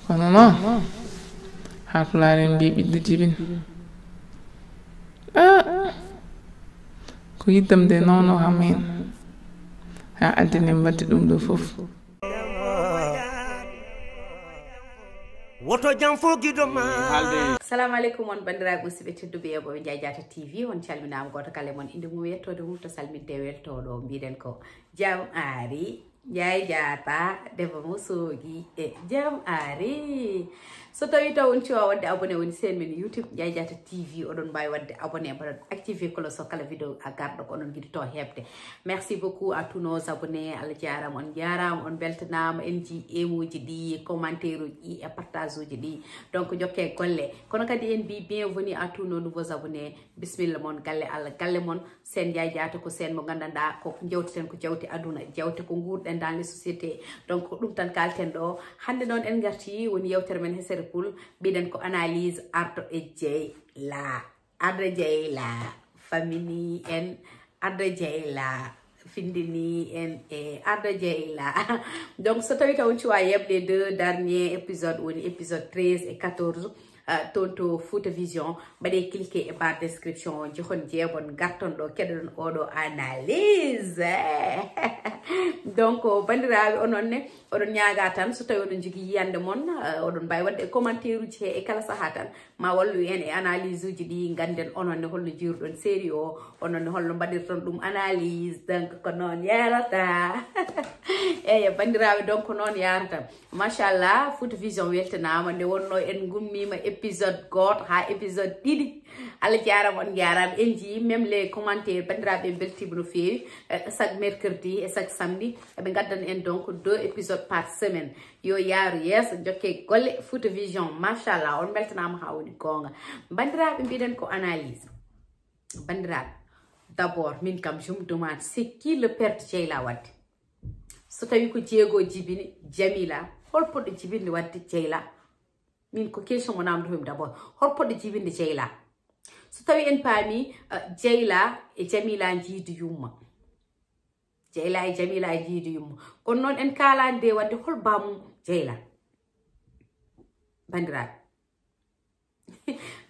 kono noon Haalpulaar mbi ɓiɗɗo jibin ko yiddam de nawno ham hen ha addine mbaddi ɗum ɗo fof woto jam fogido ma assalamu alaikum on bandiraɓe musidɓe tedduɓe yeɓoɓe Jayjata TV on calminama goto kala mon inde mum yettode mum to salminde weltoɗo mbiɗen ko jam ari Jayjata debbo mo soogi e jam ari so tawi taw on cuwa wadde abonné woni sen men YouTube Jayjata TV oɗon mbawi wadde abonné mbaɗon activé cloche so kala vidéo a garɗo ko onon guiɗi to hebde merci beaucoup à tous nos abonnés Allah jarama on beltanama en ji emoji ɗi commentaire uji e partage uji ɗi donc jokke golle kono kadi en mbi bienvenue à tous nos nouveaux abonnés bismillah mon galle Allah galle mon sen Jayjata ko sen mo gandanɗa ko jewteten ko jawti aduna jawte ko gurɗen dans les sociétés donc ɗum tan kalten ɗo hande noon en garti woni yewtere men hesere poul mbiɗen ko analyse ardo e Jeyla ardo Jeyla famini en ardo Jeyla findini en e ardo Jeyla donc so tawi taw on cuwa yeɓde deux dernier épisode woni épisode 13 et 14 tonto Fouta Vision mbaɗe cliquer e barre description jehon jeebon garton ɗo keɗoɗon oɗo analyse donc bandiraɓe ononne oɗon ñaaga tan so tawi oɗon jogui yiyande moon oɗon mbawi wadde commentaire uji he e kala saaha tan ma wallu en e analyse uji ɗi ganden ononne holno jiruɗon série o ononne holno mbaɗirton ɗum analyse donc ko noon yarata eyi bandiraɓe donc noon yarata machallah Fouta Vision weltanama nde wonno en gummima épisode goto ha épisode ɗiɗi Allah jarama on jarama en ji même les commentaires bandiraɓe beltima no fewi chaque mercredi et chaque samedi eɓe gaddan en donc 2 épisodes par semaine yo yaaru yesso jokke golle Fouta Vision machallah on beltanama ha woni gonga bandiraɓe mbiɗen ko analyse bandiraɓe d'abord min kam je me demande c'est qui le père de Jeyla wadde so tawi ko jeego jibini Jamila holpoɗo jibinde wadde Jeyla min ko question mo namdo him d'abord holpoɗo jibinde Jeyla so tawi en paami Jeyla e Jamila jiidu yumma Jeyla e Jamila jiidu yumma kono noon en kalande wadde hol bamum Jeyla bandiraɓe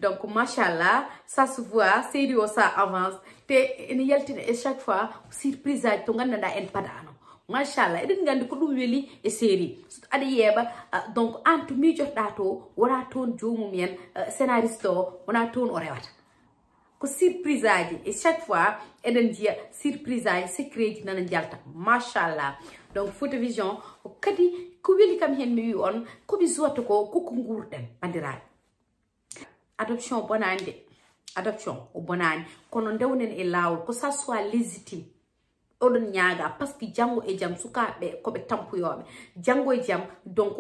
donc machallah ça se voit série o ça avance te ene yaltina et chaque fois surprise aji to gandanɗa en paɗano machallah eɗen gandi ko ɗum weeli e série aɗa yeeɓa donc an to miijotoɗa to wona toon jomum en scénariste o wona toon o rewata ko surprise aji et chaque fois eɗen jiya surprise aji secret ji nana jalta machallah donc Fouta Vision kadi ko weeli kam hen mi wi on koɓe jowata ko koko gurɗen bandiraɓe adoption bonande adoption o bonani kono ndewnen e lawol ko ça soit légitime oɗon ñaaga par ce que janggo e jaam sukaɓe koɓe tampuyoɓe janggo e jaam donc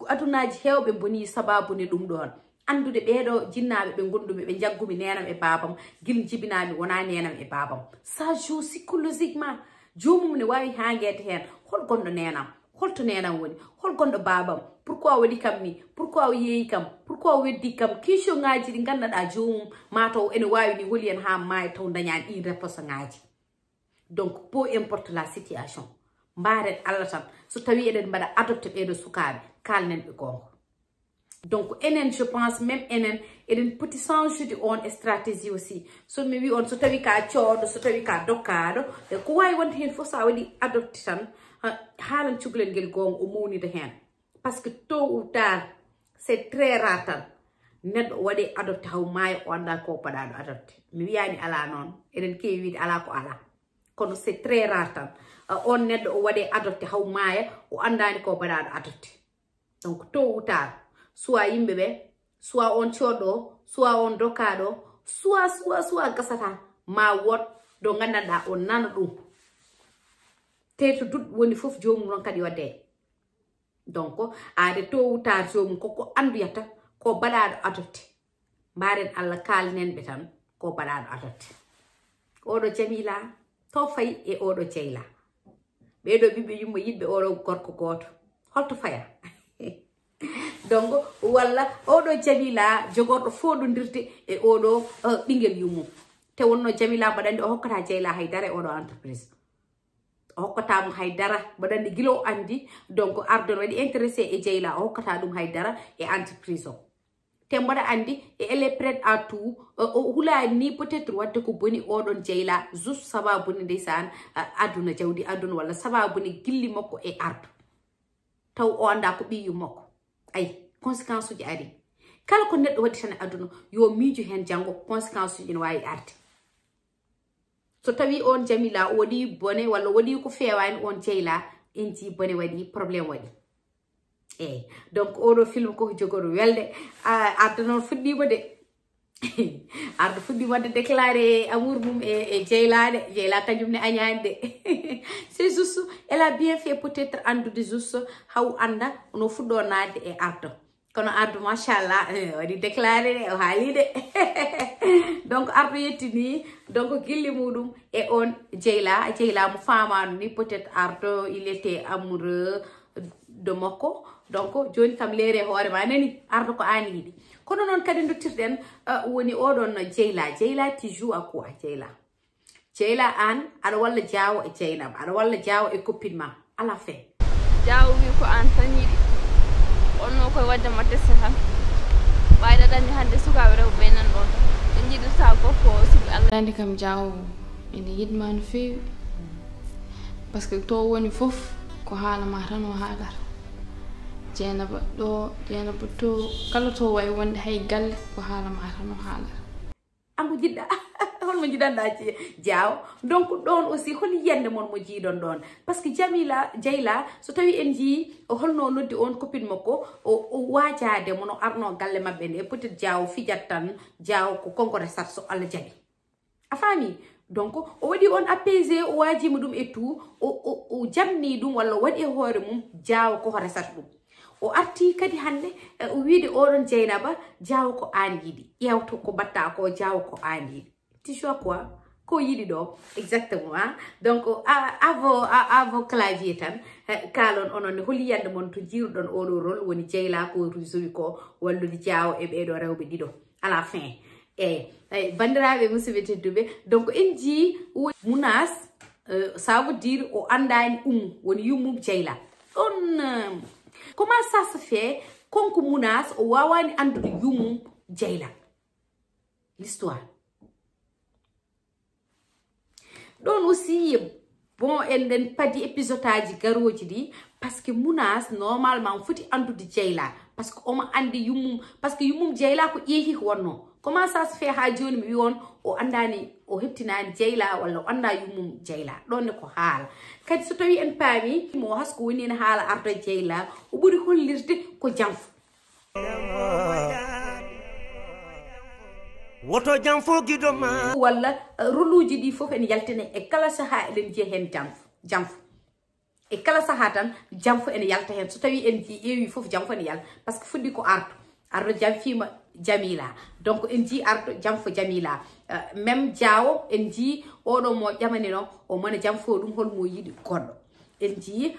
adunaji hewɓe boni sababu ne ɗum ɗon andude ɓeɗo jinnaɓe ɓe gondumi ɓe jaggumi nenam e babam guila jibinami wona nenam e babam ça joue psychologiquement jomum ne wawi hangede hen hol gonɗo nenam holto nenam woni hol gonɗo babam pourquoi waɗi kam ni pourquoi o yeeyi kam pourquoi o weddi kam question ngaji ɗi ganduɗa jomum mataw ene wawi ni holi en ha maayi taw dañani ɗin réponse ngaji donc peu importe la situation mbaren Allah tan so tawi eɗen mbaɗa adopté ɓeɗo sukaɓe kalnen ɓe gonga donc enen je pense même enen eɗen poti changer on stratégie aussi so mi wi on so tawi ka cooɗo so tawi ka dokkaɗo ko wawi wonde hen fof sa waɗi adopté tan haalan cukalel ngel gonga o mawnida hen par ce que tôt ou tard c'est très rare tan neɗɗo waɗi adopté haw maayo o anda ko paɗaɗo adopté mi wiyani ala noon eɗen kewi wiide ala ko ala kono c'est très rare tan on neɗɗo o waɗe adopté haw maaya o andani ko baɗaɗo adopté donc tôt ou tard soit yimɓeɓe soit on coɗɗo soit on dokkaɗo soit gasata ma wot do gandanɗa o nana ɗum te to duɗ woni foof jomum noon kadi wadde donc ade tôt ou tard jomum koko anduyata ko baɗaɗo adopté mbaren Allah kalnen ɓe tan ko baɗaɗo adopté oɗo Jamila to fayi e oɗo Jeyla ɓeɗo ɓiɓɓe yumma yiɗɓe oɗo gorko goto holto faya donc walla oɗo Jamila jogorɗo foɗodirde e oɗo ɓinguel yummum te wonno Jamila mbaɗandi o hokkata Jeyla haydara e oɗo entreprise hokkata mo haydara badandi gilo andi donc ardon wadi intéressé e jeyla hokkata dum haydara e entreprise o te mboda andi e elle est prête à tout hula ni peut-être wadde ko boni odon jeyla juste sababu ni ndeysaan aduna jawdi aduna wala sababu ni gilli makko e ardo taw o anda ko biyu makko ay conséquence uji ari kala ko neddo wadi tan aduna yo miiju hen jango conséquence uji no wawi arde so tawi on Jamila wadi bone wala wadi ko fewani on jeyla inji bone wadi problème wadi donc oɗo film ko jogoro welde arda non fuddima de arda fuddima de déclarer amour mum e jeyla kanjum ne añande c'est juste elle a bien fait peut-être andude juste haw anda no fuddo nade e arda kono arda machallah wadi déclarer o haalide donc arda yettini donc gilli mudum e on jeyla mo famanu ni peut-être arda il était amoureux de moko donc joni kam leere hoore ma nani ardo ko ani yidi kono non kadi dottirden woni odon jeyla ti joue à quoi jeyla an ada walla jaawo e jeynam ada walla jaawo e copine ma ala fin jaawo wi ko an tan yidi onno koy wadde ma tesse tan wayda dandi hande sukabe rew be nan don en jidu sa gokko subi Allah dandi kam jaawo ene yidman feewi parce que to woni fof ko haala ma tan o haalata Jenaba to kala to way wonde hay galle ko haala ma tan o haalata angu jidda hol mo jidanda ci jaaw donc don aussi hol yende mon mo jidon don parce que jeyla so tawi en ji holno noddi on copine makko o wajaade mono arno galle mabbe ne peut-être jaaw fijat tan jaaw ko konkore sat so Allah jabi a fami donc o wadi on apaiser o waji mudum et tout o jamni dum walla wadi hoore mum jaaw ko hore sat dum o arti kadi hande o wiide oron Jeynaba jaaw ko an yidi yewto ko batta ko jaaw ko an yidi ti choix quoi ko yidi do exactement donc avo clavier tan kalon onon holi yande mon to jirdon odo rol woni jeyla ko rusuri ko wallude jaaw e be do rewbe dido à la fin bandirabe musibe teddube donc enji munas ça veut dire o andani woni yumum jeyla on comment ça se fait konko munas o wawani andude yumum jeyla l'histoire don aussi bon en padi épisode aji garoji di parce que munas normalement foti andude jeyla parce que o ma andi yumum parce que yumum jeyla ko yehi ko wonno comment ça se fait ha joni mi wi on o andani o heptinani jeyla walla o anda yumum jeyla don ko haala kadi so tawi en paami mo hasko woni en haala arda jeyla o buri hollirde ko janfo woto janfo gidoma walla roluji di fof en yaltene e kala saha eden je hen janfo e kala saha tan janfo en yalta hen so tawi en ji ewi fof janfo en yal parce que fuddi ko ardo janfima Jamila donc en ji ardo janfo Jamila même jaawo en ji odo mo jamani no o mona janfo dum hol mo yidi goddo en ji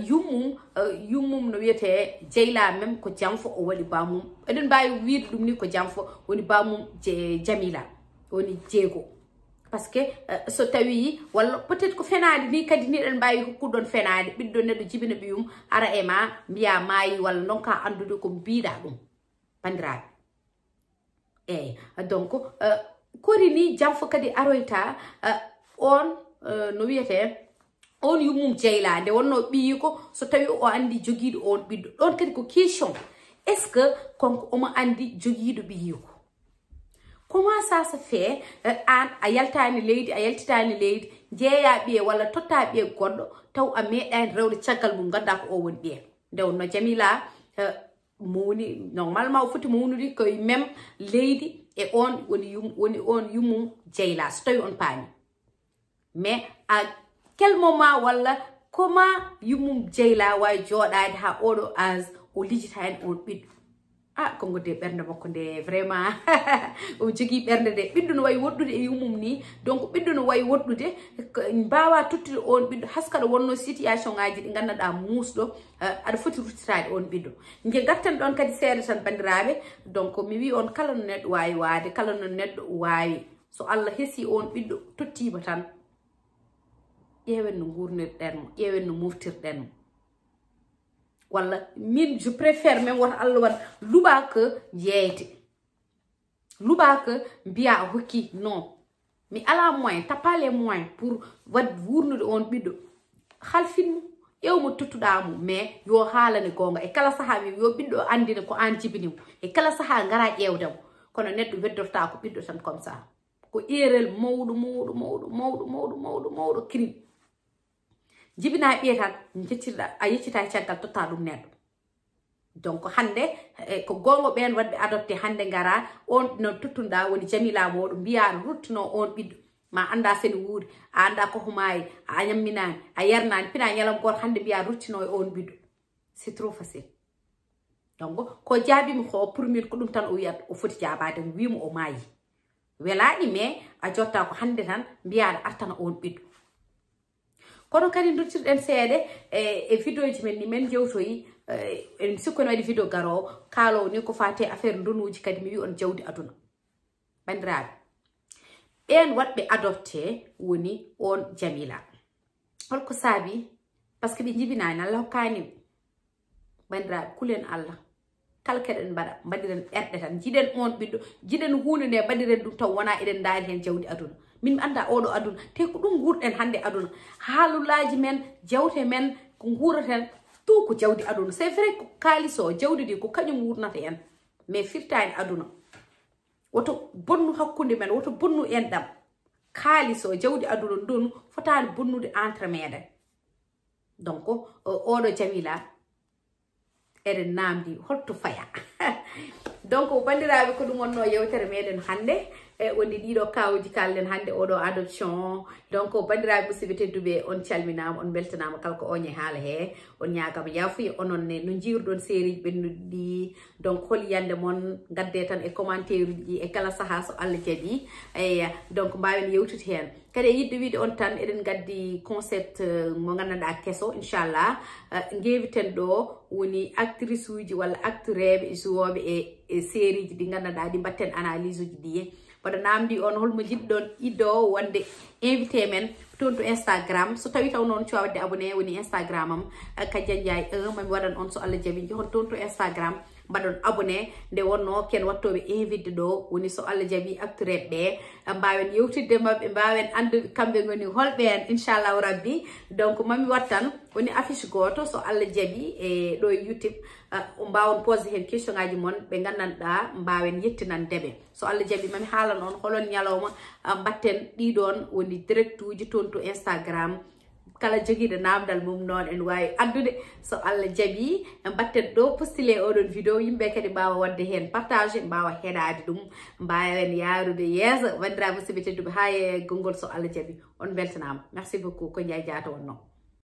yumum no wiete jeyla même ko janfo o wadi bamum eden bayi wiide dum ni ko janfo woni bamum Jamila woni jeego parce que so tawi walla peut-être ko fenade ni kadi ni den bayi hukkudon fenade biddo neddo jibina biyum ara e ma biya mayi walla nonka andude ko biida dum bandirabe donc kori ni janfo kadi aroyta on no wiete on yumum jeyla de wonno biyi ko so tawi o andi jogido on biddo don kadi ko question est ce que konko o ma andi jogido biyi ko comment ça se fait an a yaltani leydi a yaltitani leydi jeeya biye walla totta biye goddo taw a meedani rewde caggal mum ganda ko o woni biye de wonno Jamila moni normalement o foti mawnude ko même leydi e on woni on yumum jeyla so tawi on paami mais à quel moment walla comment yumum jeyla way jodade ha odo as o lijita hen on biddo ko ngode bernde makko de vraiment o jogi bernde de biddo no way woddude e yumum ni donc biddo no way woddude bawa tuttude on biddo haskado wonno situation ngaji di gannaɗa musdo ada foti ruttitade on biddo nge gartan don kadi seede tan bandirabe donc mi wi on kala no neddo wawi waade kala no neddo wawi so Allah hesi on biddo tottiba tan ƴeewen no gurnirɗen mo ƴeewen no moftirɗen mo walla min je préfère même woto Allah wat luɓa que jeyte luɓa que mbiya a hokki non mi ala moyen t'as les moyens pour wad wurnude on ɓiɗɗo halfinmo ƴewmo tuttuɗamo mais yo haalane gonga e kala saaha mi yo ɓiɗɗo andina ko an jibinimo e kala saaha ngara ƴewdemo kono neɗɗo weddorta ko ɓiɗɗo tan comme ça ko erel mawɗo crime jibina ɓiye tan jettirɗa a yeccita e caggal totta ɗum neɗɗo donc hande ko gongo ɓen wadɓe adopté hande ngara on no tuttuɗa woni Jamila moɗo mbiya ruttuno on ɓiɗɗo ma anda seni wuuri a anda ko humayi a ñamminani a yarnani pina ñalam goto hande mbiya ruttino e on ɓiɗɗo c'est trop facile donc ko jaabimi ko pour min ko ɗum tan o wiyat o foti jaabade mo wimo o maayi welaɗi mais a jotta ko hande tan mbiyaɗa artana on ɓiɗɗo kono kadi duttirɗen seeɗe e vidéo ji men ni men jewtoyi en sikko ne waɗi vidéo garowo kaalowo ni ko fate affaire ndonuji kadi mi wi on jawdi aduna bandiraɓe ɓen waɗɓe adopté woni on Jamila holko saabi par ce que ɓe jibinani Allah hokkanimo bandiraɓe kulen Allah kala keɗen mbaɗa mbaɗiren ɓerɗe tan jiɗen on ɓiɗɗo jiɗen hunde nde mbaɗiren ɗum taw wona eɗen daari hen jawdi aduna min mi anda oɗo aduna te ko ɗum gurɗen hande aduna haalullaji men jawte men ko guraten tout ko jawdi aduna c'est vrai ko kalis o jawdi ɗi ko kañum wurnata en mais firtani aduna woto bonnu hakkude men woto bonnu en ɗam kalis o jawdi aduna ndonu fotani bonnude entre meɗen donc oɗo Jamila eɗen namdi holto faya donc bandiraɓe ko ɗum wonno yewtere meɗen hande woni ɗiɗo kawuji kallen hande oɗo adoption donc bandiraɓe musidɓe tedduɓe on calminama on beltanama kala ko oñe haala he on ñagama yafuya onon ne no jiruɗon série ɓennuɗi ɗi donc hol yande moon gadde tan e commentaire uji ɗi e kala saaha so Allah jaaɓi eyi donc mbawen yewtude hen kadi e yidde wiide on tan eɗen gaddi concept mo gandanɗa kesso inchallah gueviten ɗo woni actrice uji walla actereɓe jouoɓe e série ji ɗi gandanɗa ɗi mbatten analyse uji ɗi mbaɗa namdi on holmo jiɗɗon iddo wonde invité men toon to Instagram so tawi taw noon cuwa wadde abonné woni Instagram am Kadia Ndiaye 1 mami waɗan on so Allah jaaɓi jehon toon to Instagram mbaɗon abonné nde wonno ken wattoɓe invité ɗo woni so Allah jaaɓi actereɓe ɓe mbawen yewtidde mabɓe mbawen andude kamɓe goni holɓe en inchallahu rabbi donc mami wattan woni affiche goto so Allah jaaɓi e ɗo e YouTube mbawon pose hen question ngaji mon ɓe gandanɗa mbawen yettinandeɓe so Allah jaaɓi mami haalan on holon ñalawma mbatten ɗiɗon woni direct uji toon to Instagram kala joguiɗo namdal mum noon en wawi addude so Allah jaaɓi mbatten ɗo postulé oɗon vidéo yimɓe kadi mbawa wadde hen partage mbawa heɗade ɗum mbawen yarude yeeso bandiraɓe musidɓe tedduɓe ha e gongol so Allah jaaɓi on beltanama merci beaucoup ko Ndiaye Diatta wonno